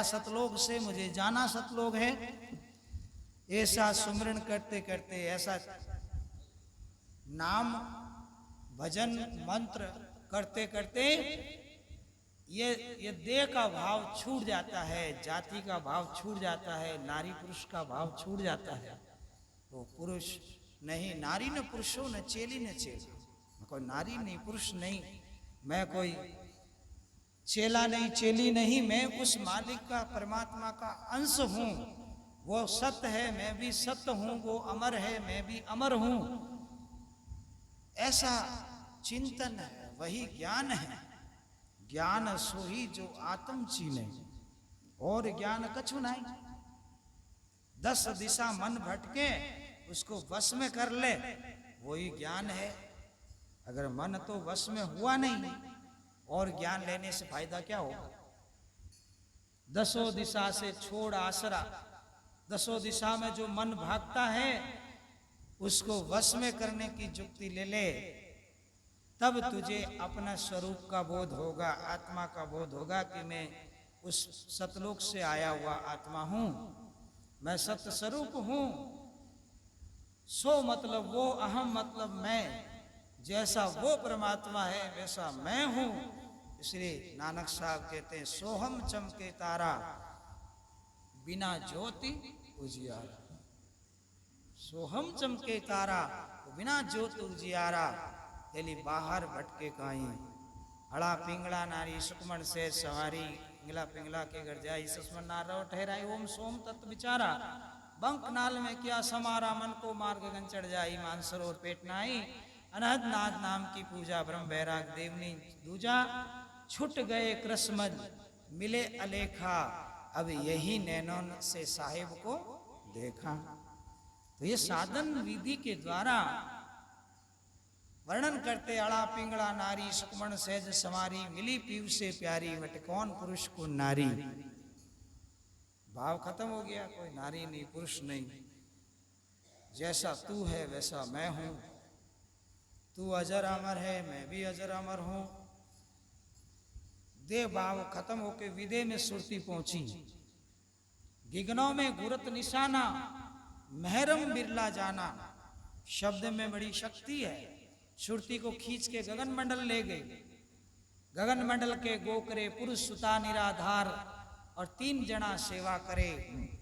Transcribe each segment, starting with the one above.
सतलोक से मुझे जाना सतलोक है। ऐसा सुमरन करते करते, ऐसा नाम भजन मंत्र करते करते ये देह का भाव छूट जाता है, जाति का भाव छूट जाता है, नारी पुरुष का भाव छूट जाता है। वो पुरुष नहीं, नारी न पुरुषो न चेली न चेला, कोई नारी नहीं पुरुष नहीं, मैं कोई चेला नहीं चेली नहीं, मैं उस मालिक का परमात्मा का अंश हूं। वो सत्य है, मैं भी सत्य हूं, वो अमर है, मैं भी अमर हूं। ऐसा चिंतन है, वही ज्ञान है। ज्ञान सोही जो आत्म चीने, और ज्ञान कछु नहीं। 10 दिशा मन भटके, उसको वश में कर ले, वही ज्ञान है। अगर मन तो वश में हुआ नहीं, और ज्ञान लेने से फायदा क्या होगा? 10 दिशा से छोड़ आसरा, 10 दिशा में जो मन भागता है उसको वश में करने की जुक्ति ले ले, तब तुझे अपना स्वरूप का बोध होगा, आत्मा का बोध होगा कि मैं उस सतलोक से आया हुआ आत्मा हूं, मैं सत्य स्वरूप हूं। सो मतलब वो, अहम मतलब मैं, जैसा वो परमात्मा है वैसा मैं हूं। इसलिए नानक साहब कहते हैं, सोहम चमके तारा बिना ज्योति उजियारा। सोहम चमके तारा बिना ज्योति उजियारा, तेली बाहर भटके काई। हड़ा पिंगला नारी सुकमण से सवारी, पिंगला पिंगला के घर जाई, ससमन नारो ठहराई, ओम सोम तत्व विचारा। बंक नाल में क्या समारा, मन को मार गगन चढ़ जाई, मानसरोवर पेट नाई। अनहद नाथ नाम की पूजा, ब्रह्म बैराग देवनी दूजा। छुट गए कृष्मज मिले अलेखा, अब यही नैनों से साहिब को देखा। तो ये साधन विधि के द्वारा वर्णन करते, अड़ा पिंगला नारी सुकमण सहज समारी, मिली पीव से प्यारी, वट कौन पुरुष को नारी। भाव खत्म हो गया, कोई नारी नहीं पुरुष नहीं, जैसा तू है वैसा मैं हूं। तू अजर अमर है, मैं भी अजर अमर हूं। देह भाव खत्म होके विदे में सुरती पहुंची। गिगनों में गुरत निशाना, महरम बिरला जाना। शब्द में बड़ी शक्ति है। सुरती को खींच के गगन मंडल ले गए। गगन मंडल के गोकरे पुरुष सुता निराधार, और 3 जना सेवा करे,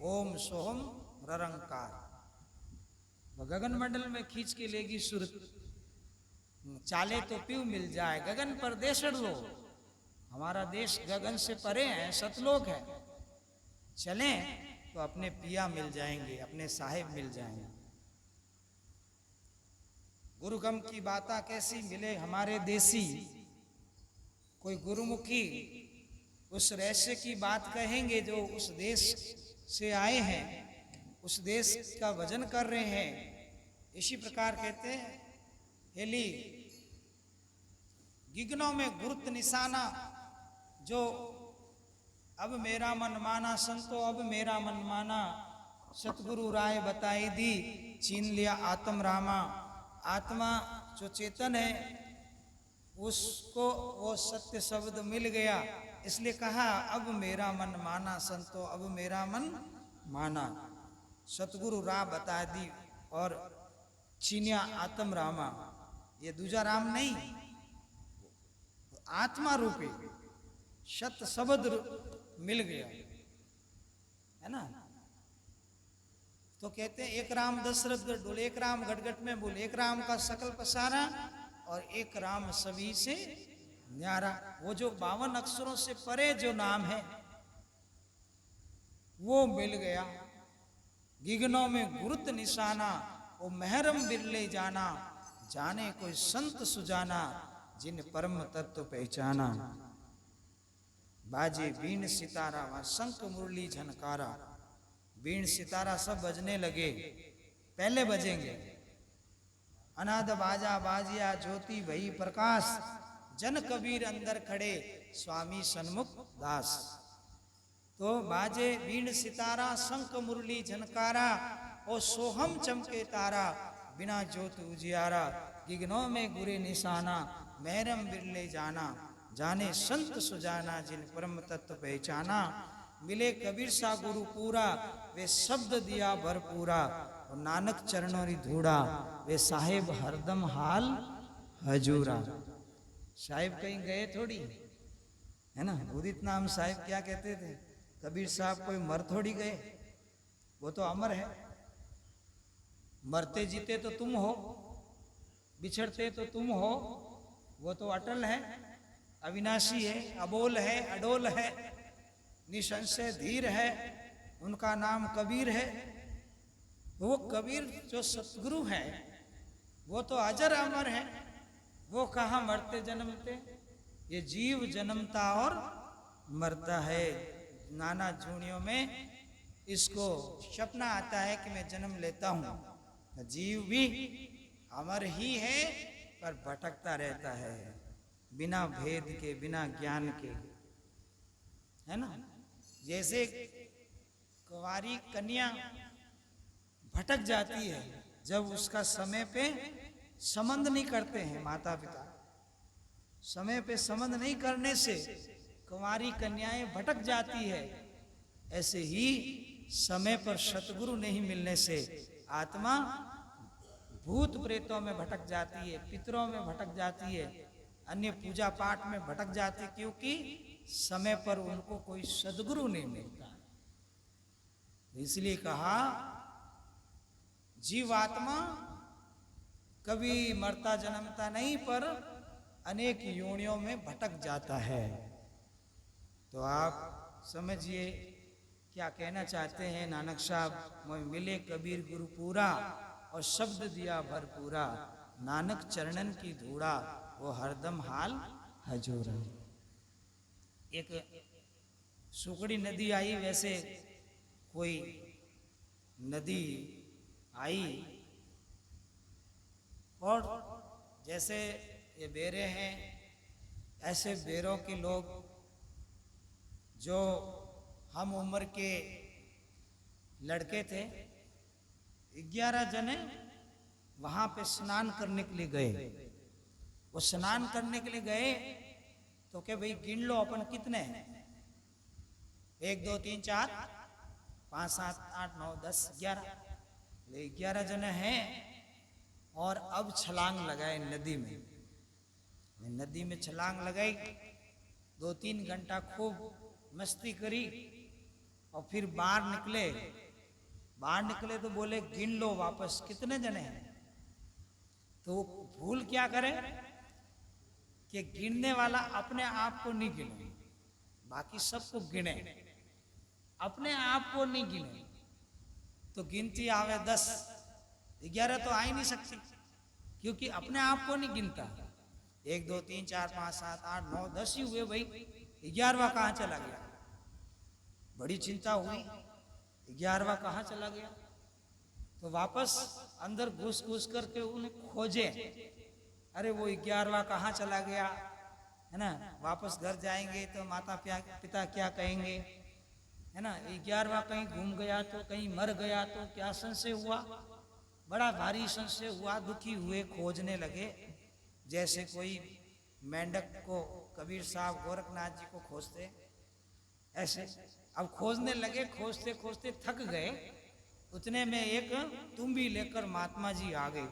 ओम सोहम ररंकार। गगन मंडल में खींच के लेगी सुरत, चाले तो पीव मिल जाए, गगन पर देशड़ लो। हमारा देश गगन से परे है, सतलोक है। चलें तो अपने पिया मिल जाएंगे, अपने साहिब मिल जाएंगे। गुरुगम की बाता कैसी मिले हमारे देसी, कोई गुरुमुखी उस रहस्य की बात कहेंगे जो उस देश से आए हैं, उस देश का भजन कर रहे हैं। इसी प्रकार कहते हैं, हेली गिगनों में गुरुत निशाना, जो अब मेरा मन माना संतो, अब मेरा मन माना। सतगुरु राय बताई दी, छीन लिया आत्म रामा। आत्मा जो चेतन है उसको वो सत्य शब्द मिल गया, इसलिए कहा अब मेरा मन माना संतो, अब मेरा मन माना। सतगुरु राह बता दी और छीनिया आत्म रामा। ये दूजा राम नहीं, आत्मा रूपी सत्य शब्द मिल गया, है ना। तो कहते हैं, एक राम दशरथ गढ़ डोल, एक राम गटगट में बोल, एक राम का सकल पसारा, और एक राम सभी से न्यारा। वो जो 52 अक्षरों से परे जो नाम है वो मिल गया। गिगनों में गुरुत निशाना, वो महरम बिरले जाना। जाने कोई संत सुजाना, जिन परम तत्व पहचाना। बाजे बीन सितारा, वहां शंख मुरली झनकारा। बीन सितारा सब बजने लगे, पहले बजेंगे। अनाद बाजा बाजिया, ज्योति भई प्रकाश। जन कबीर अंदर खड़े, स्वामी सन्मुख दास। तो बाजे बीन सितारा, शंख मुरली झनकारा, ओ सोहम चमके तारा, बिना ज्योत उजियारा। गिगनों में गुरे निशाना, महरम बिरले जाना। जाने संत सुजाना, जिन परम तत्व पहचाना। मिले कबीर सा गुरु पूरा, वे शब्द दिया भरपूरा, और नानक चरणों री धूड़ा, वे साहेब हरदम हाल हजूरा। साहिब कहीं गए थोड़ी है ना, उदित नाम साहिब क्या कहते थे, कबीर साहब कोई मर थोड़ी गए, वो तो अमर है। मरते जीते तो तुम हो, बिछड़ते तो तुम हो, वो तो अटल है, अविनाशी है, अबोल है, अडोल है, निसंशय धीर है, उनका नाम कबीर है। वो कबीर जो सतगुरु है वो तो अजर अमर है, वो कहाँ मरते जन्मते, ये जीव जन्मता और मरता है। नाना जूनियों में इसको सपना आता है कि मैं जन्म लेता हूँ। जीव भी अमर ही है पर भटकता रहता है, बिना भेद के, बिना ज्ञान के, है ना। जैसे कुंवारी कन्या भटक जाती है जब उसका समय पे संबंध नहीं करते हैं माता पिता, समय पे संबंध नहीं करने से कुंवारी कन्याएं भटक जाती है, ऐसे ही समय पर सतगुरु नहीं मिलने से आत्मा भूत प्रेतों में भटक जाती है, पितरों में भटक जाती है, अन्य पूजा पाठ में भटक जाती, क्योंकि समय पर उनको कोई सदगुरु नहीं मिलता। इसलिए कहा जीवात्मा कभी मरता जन्मता नहीं पर अनेक योनियों में भटक जाता है। तो आप समझिए क्या कहना चाहते हैं नानक साहब। मिले कबीर गुरु पूरा और शब्द दिया भरपूरा, नानक चरणन की धूड़ा, वो हरदम हाल हजूरा। एक सुकड़ी नदी आई, वैसे कोई नदी आई और जैसे ये बेरे हैं, ऐसे बेरों के लोग जो हम उम्र के लड़के थे, 11 जने वहां पे स्नान करने के लिए गए। वो स्नान करने के लिए गए तो क्या भाई गिन लो अपन कितने हैं, 1 2 3 4 5 7 8 9 10 11, 11 जने हैं। और अब छलांग लगाए नदी में, नदी में छलांग लगाई, 2-3 घंटा खूब मस्ती करी और फिर बाहर निकले तो बोले गिन लो वापस कितने जने हैं। तो भूल क्या करे कि गिनने वाला अपने आप को नहीं गिने, बाकी सबको गिने, अपने आप को नहीं गिने। तो गिनती आवे 10, 11 तो आ ही नहीं सकती क्योंकि अपने आप को नहीं गिनता। 1 2 3 4 5 7 8 9 10 ही हुए भाई, 11वां कहाँ चला गया। बड़ी चिंता हुई, 11वां कहाँ चला गया। तो वापस अंदर घुस करके उन्हें खोजे, अरे वो 11वां कहाँ चला गया, है ना। वापस घर जाएंगे तो माता पिता क्या कहेंगे, है ना। 11वां कहीं घूम गया तो, कहीं मर गया तो क्या संशय हुआ। बड़ा भारी संशय हुआ, दुखी हुए, खोजने लगे जैसे कोई मेंढक को कबीर साहब गोरखनाथ जी को खोजते ऐसे। अब खोजने लगे, खोजते खोजते थक गए। उतने में एक तुम्बी लेकर महात्मा जी आ गए।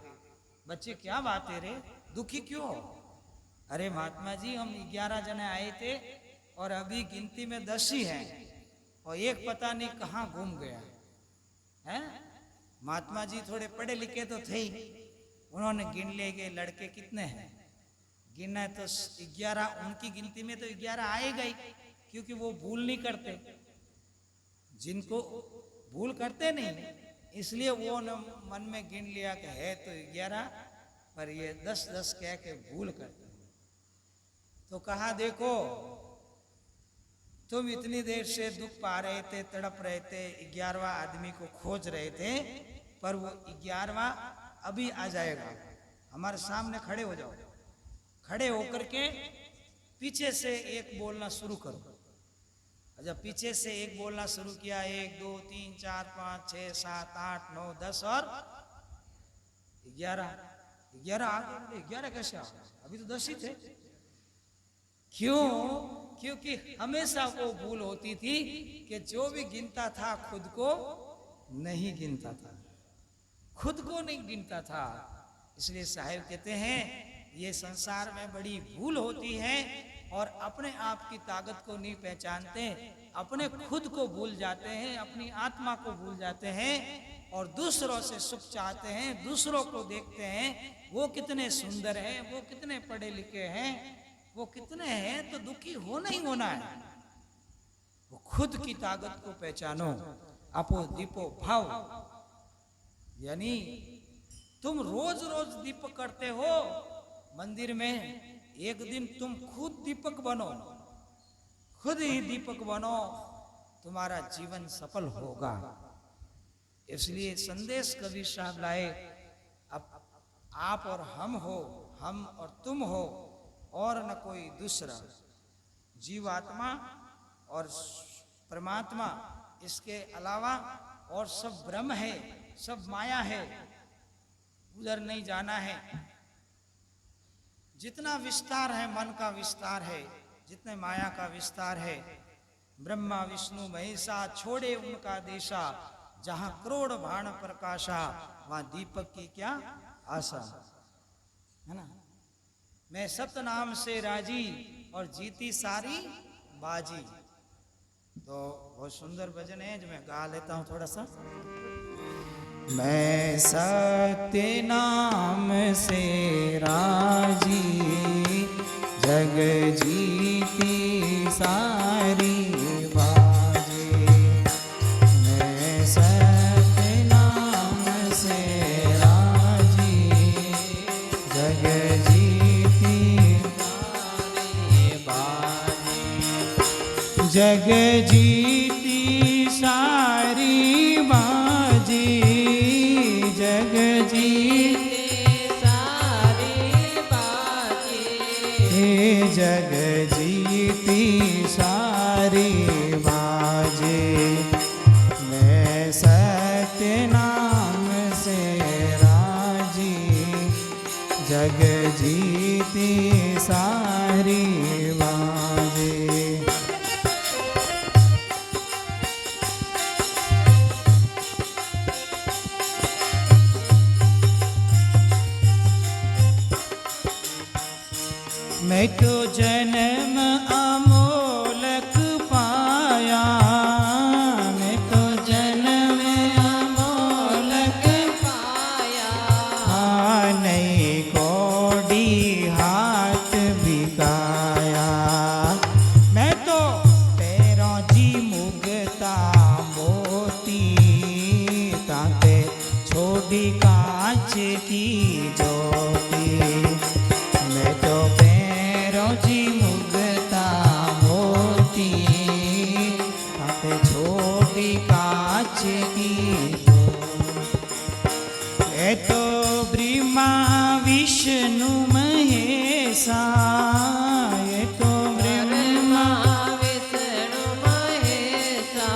बच्चे क्या बात है रे, दुखी क्यों हो। अरे महात्मा जी हम 11 जने आए थे और अभी गिनती में 10 ही हैं और एक पता नहीं कहाँ घूम गया है। महात्मा जी थोड़े पढ़े लिखे तो थे ही, उन्होंने गिन ले गए लड़के कितने हैं, गिना तो 11, उनकी गिनती में तो 11 आएगा ही क्योंकि वो भूल नहीं करते, जिनको भूल करते नहीं, इसलिए वो मन में गिन लिया कि है तो 11 पर ये 10-10 कह के भूल करते। तो कहा देखो तुम इतनी देर से दुख पा रहे थे, तड़प रहे थे, 11वां आदमी को खोज रहे थे, पर वो 11वां अभी आ जाएगा, हमारे सामने खड़े हो जाओ। खड़े होकर के पीछे से एक बोलना शुरू करो। जब पीछे से एक बोलना शुरू किया, 1 2 3 4 5 6 7 8 9 10 और 11 आ गए। 11 कैसे आ गए, अभी तो 10 ही थे। क्यों? क्योंकि हमेशा वो भूल होती थी कि जो भी गिनता था खुद को नहीं गिनता था, खुद को नहीं गिनता था। इसलिए साहिब कहते हैं ये संसार में बड़ी भूल होती है और अपने आप की ताकत को नहीं पहचानते, अपने खुद को भूल जाते हैं, अपनी आत्मा को भूल जाते हैं और दूसरों से सुख चाहते हैं, दूसरों को देखते हैं वो कितने सुंदर हैं, वो कितने पढ़े लिखे हैं, वो कितने हैं, तो दुखी होना ही होना है। वो खुद की ताकत को पहचानो, अपो दीपो भाव। यानी तुम रोज रोज दीपक करते हो मंदिर में, एक दिन तुम खुद दीपक बनो, खुद ही दीपक बनो, तुम्हारा जीवन सफल होगा। इसलिए संदेश कबीर साहब लाए, अब आप और हम हो, हम और तुम हो और न कोई दूसरा। जीवात्मा और परमात्मा, इसके अलावा और सब ब्रह्म है, सब माया है, उधर नहीं जाना है। जितना विस्तार है मन का विस्तार है, जितने माया का विस्तार है, ब्रह्मा विष्णु महेशा छोड़े उनका देशा, जहां करोड़ भाण प्रकाशा वहां दीपक की क्या आशा, है ना। मैं सतनाम से राजी और जीती सारी बाजी। तो बहुत सुंदर भजन है जो मैं गा लेता हूं थोड़ा सा। मैं सत्य नाम से राजी, जग जीती सारी बाजी। मैं सत्य नाम से राजी, जग जीती सारी बाजी। जग जीती सारी बाजी, जग जीती सारी बाजी, जग जीती सारी बाजी। मैं सत्य नाम से राजी, जग जीती सारी बाजी। मैं तो जन्म अमोलक पाया, मैं तो जन्म अमोलक पाया। हाँ नहीं कोड़ी हाथ बिकाया, मैं तो पैरों जी मुगता मोती, ताते छोड़ी कांच की ज्योति। मैं तो जी मुगता मोती, ताते छोटी कांच की। ये तो ब्रह्मा विष्णु महेशा, ये तो ब्रह्मा विष्णु महेशा।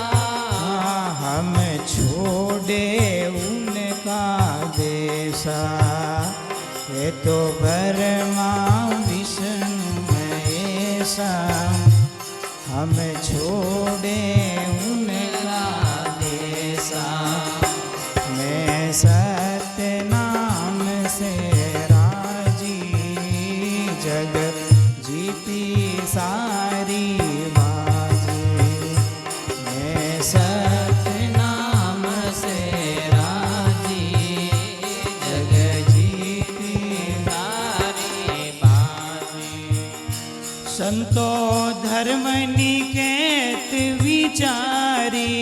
हम छोड़े उनका देशा, ये तो ब्रह्मा हम छोड़े उनका देशा। मैं सत्य नाम से राजी, जग जीती सारी बाजी। मैं सत्य नाम से राजी, जग जीती सारी बाजी। संतो धर्म निकेत विचारी,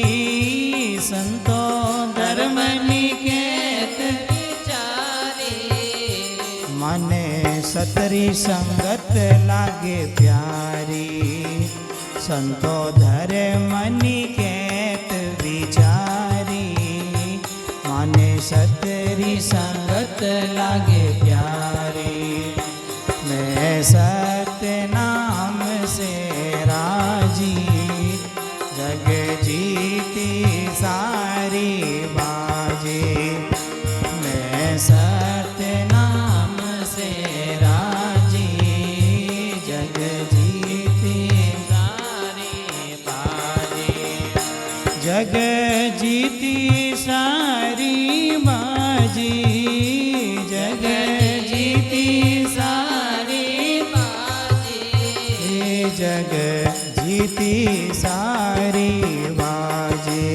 संतो धर्म निकेत विचारी। माने सतरी संगत लागे प्यारी, संतो धर्म निकेत विचारी। माने सतरी संगत लागे प्यारी। मैं सत्य नाम से राजी, जग जीती सारी बाजी। मैं सत्य नाम से राजी, जग जीती जग जीती सारी बाजी, जग जीती सारी बाजी, जग जीती सारी बाजी।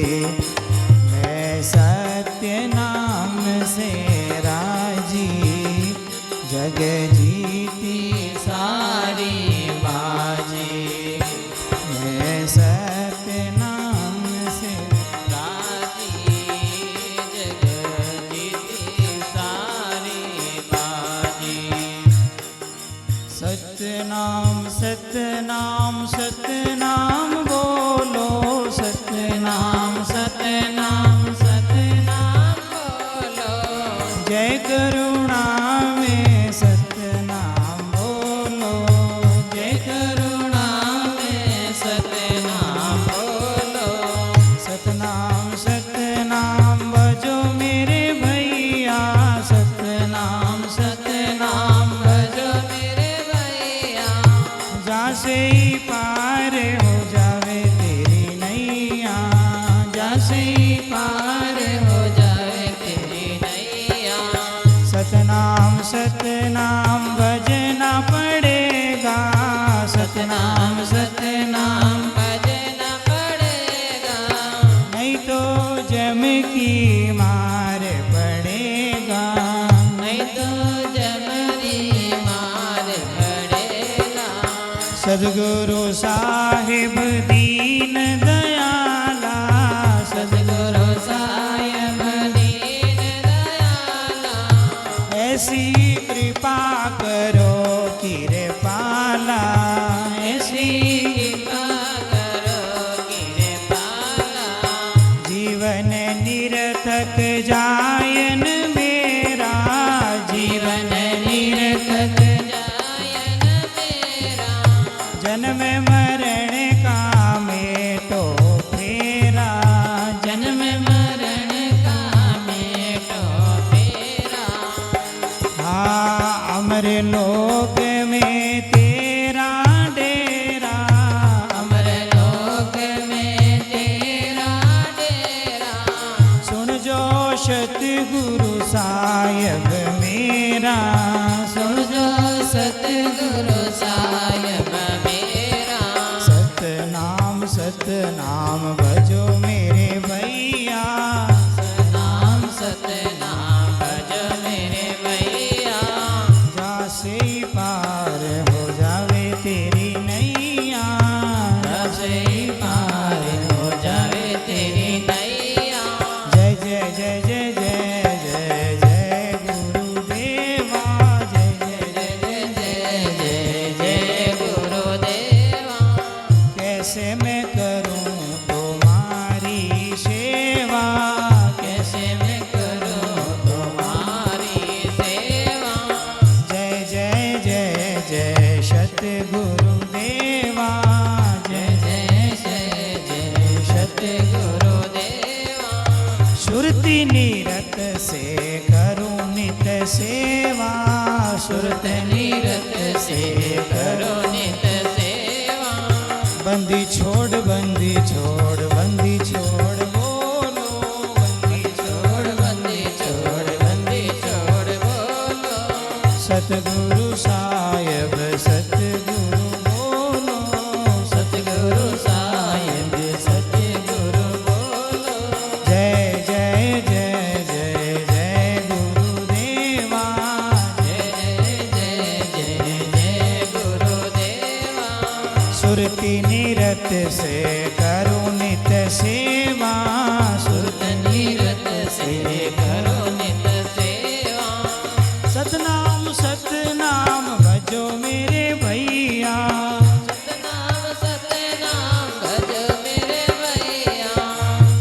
मैं सत्य नाम से राजी, जग जीती सारी बाजी। मैं सत्य नाम से राजी, जग जीती सारी बाजी। सतनाम सतनाम सतनाम बोलो, सतनाम सतनाम सतनाम बोलो। जय करुणा में सतनाम बोलो, जय करुणा में सतनाम बोलो। सतनाम सतनाम बजो मेरे भैया, सतनाम सतनाम बजो मेरे भैया। जासे ही पार हो जावे तेरी नैया, जासे ही पार हो जावे तेरी नैया। सतनाम सतनाम बजना पड़ेगा, सतनाम सतनाम बजना पड़ेगा। नहीं तो जम की मार पड़ेगा, नहीं तो जम की मार पड़ेगा। सद्गुरु साहिब दीन दयाला, सद्गुरु साहिब दीन दयाला। ऐसी कृपा करो कृपाला, ऐसी कृपा करो कृपाला। जीवन निरर्थक जायन मेरा, जीवन निरर्थक जायन मेरा। जन्म मरण का मेटो फेरा, जन्म मरण का मेटो फेरा। हाँ अमर लोक में तेरा डेरा, अमर लोक में तेरा डेरा। सुन जो सतगुरु साहिब मेरा, सुन जो सतगुरु साहिब मेरा। सतनाम सतनाम भजो मेरे भैया, सतनाम सतनाम भजो मेरे भैया। जासे ही पार हो जावे तेरी नैया, जासे ही पार हो जावे तेरी नैया। जय जय जय जय जय जय जय गुरुदेवा, जय जय जय जय जय जय गुरुदेवा। कैसे मैं करूं तुम्हारी सेवा, कैसे मैं करूं तुम्हारी सेवा। जय जय जय जय सतगुरुदेवा, जय जय जय जय सतगुरुदेवा। सुरति निरत से करूं नित सेवा, सुरत निरत से करूं नित सेवा। बंदी छोड़ बंदी छोड़ बंदी छोड़ बोलो, बंदी छोड़ बंदी छोड़ बंदी छोड़ बोलो। सतगुरु साहिब सतगुरु बोलो, सतगुरु साहिब सतगुरु बोलो। जय जय जय जय जय गुरुदेवा, जय जय जय जय जय गुरुदेवा। सुरति निरत से करो नित सेवा, सुरत निरत से करो नित सेवा। सतनाम सतनाम भजो मेरे भैया, सतनाम सतनाम भजो मेरे भैया।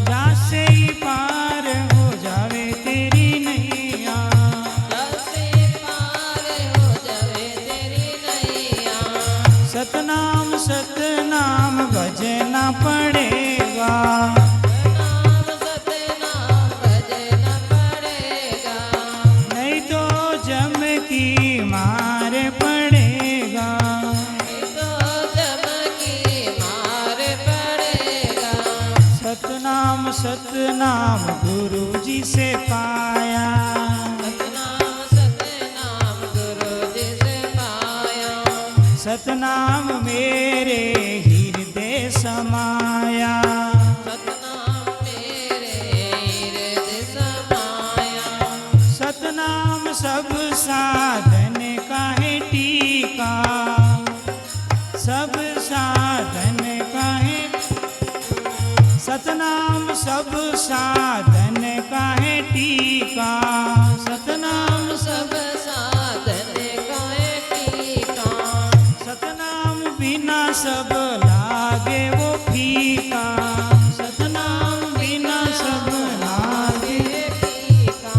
जासे ही पार हो जावे तेरी नैया, जासे ही पार हो जावे तेरी नैया। सतनाम सतनाम भजना पड़ेगा, सतनाम सतनाम भजना पड़ेगा। सतनाम गुरु जी से पाया। सतनाम गुरु जी से पाया। सतनाम मेरे हृदय समाया। सतनाम मेरे हृदय समाया। सतनाम सब साधन का है टीका। सब साधन का है। सतनाम सब साधन का है टीका। सतनाम सब साधन का है टीका। सतनाम बिना सब लागे वो फीका। सतनाम बिना सब लागे फीका।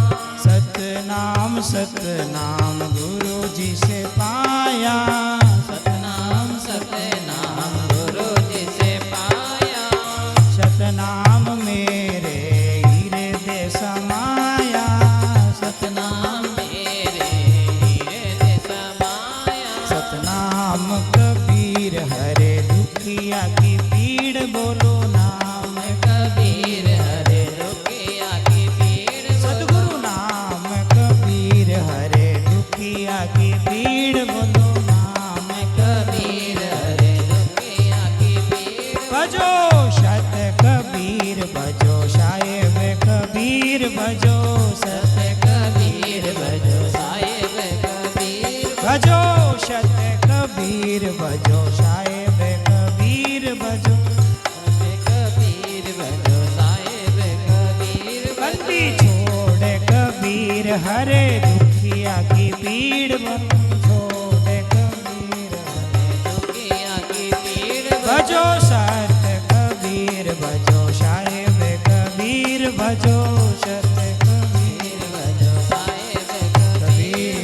सतनाम सतनाम गुरु जी से पाया। सतनाम गुरु जी से पाया। सतनाम मेरे हृदय समाया। सतनाम मेरे हृदय समाया। सतनाम कबीर हरे दुखिया की पीड़ बोलो नाम। कबीर हरे दुखिया की पीड़। सतगुरु नाम कबीर हरे दुखिया की पीड़ बोलो नाम। कबीर हरे दुखिया की पीड़। भजो सत कबीर भजो साहेब कबीर भजो सत कबीर भजो साहेब कबीर। भजो सत कबीर भजो साहेब कबीर भजो। कबीर भजो साहेब कबीर। बंदी छोड़ कबीर हरे दुखिया की पीड़ छोड़ कबीर दुखिया की पीड़। भजो सत कबीर भजो साहेब कबीर भजो सत कबीर भजो साहेब कबीर।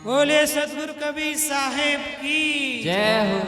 बोले सतगुरु कबीर साहेब की जय हो।